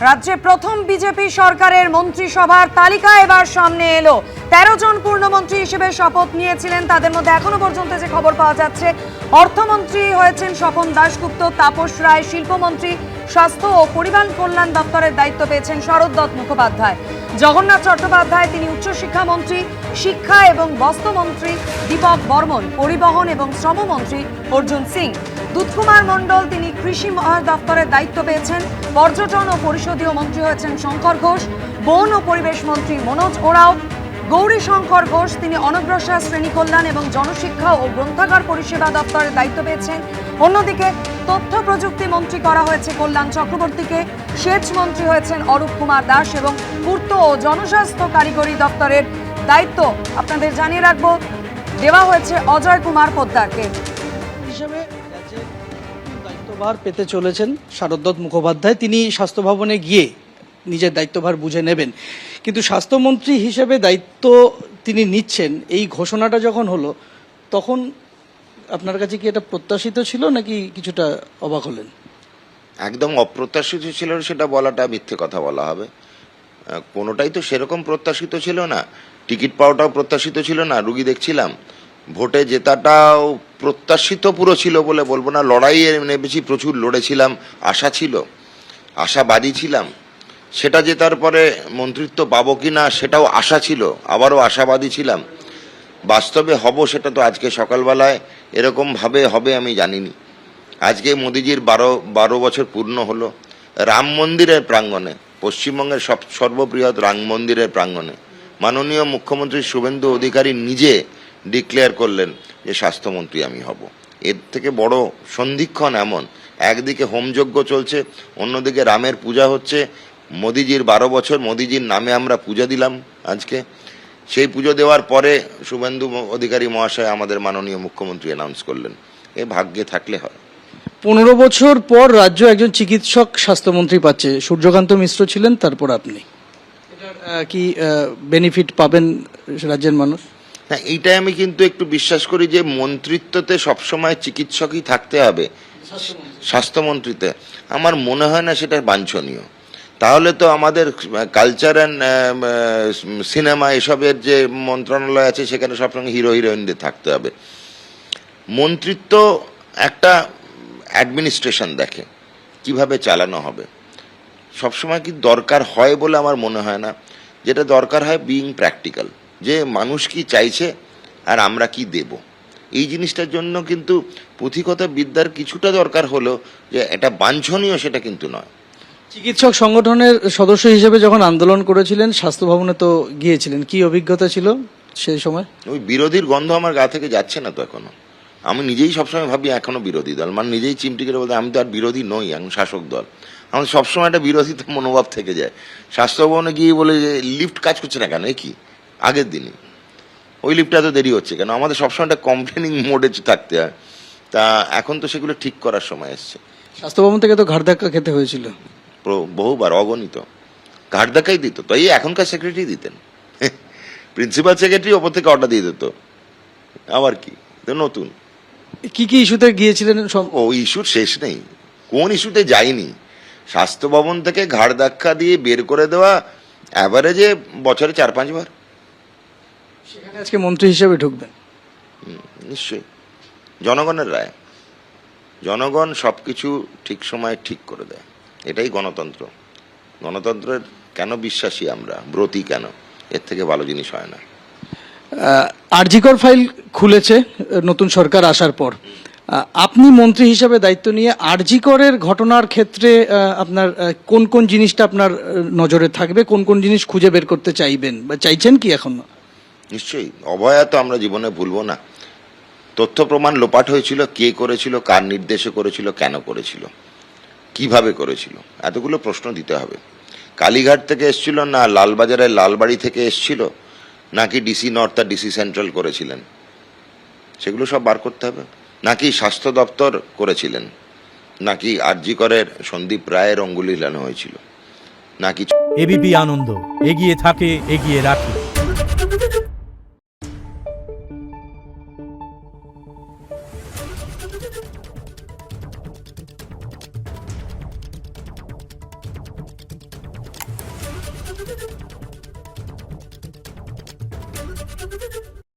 রাজ্যে প্রথম বিজেপি সরকারের মন্ত্রিসভার তালিকা এবার সামনে এলো। ১৩ জন পূর্ণমন্ত্রী হিসেবে শপথ নিয়েছিলেন। তাদের মধ্যে এখনো পর্যন্ত যে খবর পাওয়া যাচ্ছে, অর্থমন্ত্রী হয়েছেন স্বপন দাশগুপ্ত, তাপস রায় শিল্পমন্ত্রী, স্বাস্থ্য ও পরিবার কল্যাণ দপ্তরের দায়িত্ব পেয়েছেন শরৎ মুখোপাধ্যায়, জগন্নাথ চট্টোপাধ্যায় তিনি উচ্চশিক্ষামন্ত্রী, শিক্ষা এবং বস্ত্রমন্ত্রী দীপক বর্মন, পরিবহন এবং শ্রমমন্ত্রী অর্জুন সিং, দুধকুমার মণ্ডল তিনি কৃষি দপ্তরের দায়িত্ব পেয়েছেন, পর্যটন ও পরিষদীয় মন্ত্রী হয়েছেন শঙ্কর ঘোষ, বন ও পরিবেশ মন্ত্রী মনোজ ওরাও, গৌরী শঙ্কর ঘোষ তিনি অনগ্রসর শ্রেণী কল্যাণ এবং জনশিক্ষা ও গ্রন্থাগার পরিষেবা দপ্তরের দায়িত্ব পেয়েছেন। অন্যদিকে তথ্য প্রযুক্তি মন্ত্রী করা হয়েছে কল্যাণ চক্রবর্তীকে, সেচ মন্ত্রী হয়েছেন অরূপ কুমার দাস এবং পূর্ত ও জনস্বাস্থ্য কারিগরি দপ্তরের দায়িত্ব আপনাদের জানিয়ে রাখবো দেওয়া হয়েছে অজয় কুমার পোদ্দারকে। হিসেবে দায়িত্বভার পেতে চলেছেন শরৎ মুখোপাধ্যায়। তিনি স্বাস্থ্য ভবনে গিয়ে নিজের দায়িত্বভার বুঝে নেবেন, কিন্তু স্বাস্থ্যমন্ত্রী হিসেবে দায়িত্ব তিনি নিচ্ছেন এই ঘোষণাটা যখন হলো তখন আপনার কাছে কি এটা প্রত্যাশিত ছিল নাকি কিছুটা অবাক হলেন? একদম অপ্রত্যাশিত ছিল সেটা বলাটা মিথ্যে কথা বলা হবে। কোনোটাই তো সেরকম প্রত্যাশিত ছিল না। টিকিট পাওয়াটাও প্রত্যাশিত ছিল না, রুগী দেখছিলাম। ভোটে জেতাটাও প্রত্যাশিত পুরো ছিল বলে বলবো না, লড়াইয়ে নেমেছি, প্রচুর লড়েছিলাম, আশা ছিল, আশাবাদী ছিলাম। সেটা জেতার পরে মন্ত্রিত্ব পাবো কি না সেটাও আশা ছিল, আবারও আশাবাদী ছিলাম। বাস্তবে হব সেটা তো আজকে সকালবেলায় এরকমভাবে হবে আমি জানিনি। আজকে মোদিজির ১২ বছর পূর্ণ হলো। রাম মন্দিরের প্রাঙ্গণে, পশ্চিমবঙ্গের সর্ববৃহৎ রাম মন্দিরের প্রাঙ্গণে মাননীয় মুখ্যমন্ত্রী শুভেন্দু অধিকারী নিজে ডিক্লেয়ার করলেন যে স্বাস্থ্যমন্ত্রী আমি হব। এর থেকে বড় সন্ধিক্ষণ এমন, একদিকে হোমযজ্ঞ চলছে, অন্যদিকে রামের পূজা হচ্ছে। মোদিজির ১২ বছর, মোদিজির নামে আমরা পূজা দিলাম আজকে। সেই পুজো দেওয়ার পরে শুভেন্দু অধিকারী মহাশয় আমাদের মাননীয় মুখ্যমন্ত্রী অ্যানাউন্স করলেন। এ ভাগ্যে থাকলে হয়। ১৫ বছর পর রাজ্য একজন চিকিৎসক স্বাস্থ্যমন্ত্রী পাচ্ছে। সূর্যকান্ত মিশ্র ছিলেন, তারপর আপনি। এটার কি বেনিফিট পাবেন রাজ্যের মানুষ? হ্যাঁ, এইটাই আমি কিন্তু একটু বিশ্বাস করি যে মন্ত্রিত্বতে সবসময় চিকিৎসকই থাকতে হবে। স্বাস্থ্যমন্ত্রীতে আমার মনে হয় না সেটা বাঞ্ছনীয়। তাহলে তো আমাদের কালচার অ্যান্ড সিনেমা এসবের যে মন্ত্রণালয় আছে সেখানে সবসঙ্গে হিরো হিরোইনদের থাকতে হবে। মন্ত্রিত্ব একটা অ্যাডমিনিস্ট্রেশন দেখে, কিভাবে চালানো হবে। সবসময় কি দরকার হয় বলে আমার মনে হয় না। যেটা দরকার হয় বিইং প্র্যাকটিক্যাল, যে মানুষ কি চাইছে আর আমরা কি দেব। এই জিনিসটার জন্য কিন্তু পুঁথিগত বিদ্যার কিছুটা দরকার হলো, যে এটা বাঞ্ছনীয় সেটা কিন্তু নয়। চিকিৎসক সংগঠনের সদস্য হিসেবে যখন আন্দোলন করেছিলেন স্বাস্থ্য ভবনে তো গিয়েছিলেন, কি অভিজ্ঞতা ছিল সেই সময়? ওই বিরোধীর গন্ধ আমার গা থেকে যাচ্ছে না তো এখনো। আমি নিজেই সবসময় ভাবি এখনো বিরোধী দল, মানে নিজেই চিমটি করে বলতে আমি তো আর বিরোধী নই, এখন শাসক দল। আমার সবসময় একটা বিরোধিতা মনোভাব থেকে যায়। স্বাস্থ্য ভবনে গিয়ে বলে যে লিফট কাজ করছে না কেন, কি আগের দিনই ওই লিফটটা এত দেরি হচ্ছে কেন, আমাদের সবসময় একটা কমপ্লেনিং মোডে থাকতে হয়। তা এখন তো সেগুলো ঠিক করার সময় এসছে। স্বাস্থ্য ভবন থেকে তো ঘাড় ধাক্কা খেতে হয়েছিল বহুবার, অগণিত ঘাট ধাক্কাই দিত। তো এই এখনকার সেক্রেটারি দিতেন, প্রিন্সিপাল সেক্রেটারি ওপর থেকে অর্ডার দিয়ে দিত। আবার কি নতুন কি কি ইস্যুতে গিয়েছিলেন? ও ইস্যুর শেষ নেই, কোন ইস্যুতে যায়নি। স্বাস্থ্য ভবন থেকে ঘাড় ধাক্কা দিয়ে বের করে দেওয়া অ্যাভারেজে বছরে ৪-৫ বার। সেখানে আজকে মন্ত্রী হিসেবে ঢুকবেন? নিশ্চয়ই, জনগণের রায়। জনগণ সবকিছু ঠিক সময় ঠিক করে দেয়, এটাই গণতন্ত্র। গণতন্ত্রের কেন বিশ্বাসী আমরা, ব্রতী কেন, এর থেকে ভালো জিনিস হয় না। আরজিকর ফাইল খুলেছে নতুন সরকার আসার পর। আপনি মন্ত্রী হিসেবে দায়িত্ব নিয়ে আরজিকরের ঘটনার ক্ষেত্রে আপনার কোন কোন জিনিসটা আপনার নজরে থাকবে, কোন কোন জিনিস খুঁজে বের করতে চাইবেন বা চাইছেন কি এখন? নিশ্চয়ই, অভয়া তো আমরা জীবনে ভুলবো না। তথ্য প্রমাণ লোপাট হয়েছিল, কে করেছিল, কার নির্দেশে করেছিল, কেন করেছিল, কিভাবে করেছিল, এতগুলো প্রশ্ন দিতে হবে। কালীঘাট থেকে এসছিল না লালবাজারের লালবাড়ি থেকে এসছিল, নাকি ডিসি নর্থ আর ডিসি সেন্ট্রাল করেছিলেন, সেগুলো সব বার করতে হবে। নাকি স্বাস্থ্য দপ্তর করেছিলেন, নাকি আরজিকরের সন্দীপ রায়ের অঙ্গুলি হিলানো হয়েছিল, নাকি এবিপি আনন্দ এগিয়ে থাকে, এগিয়ে রাখে।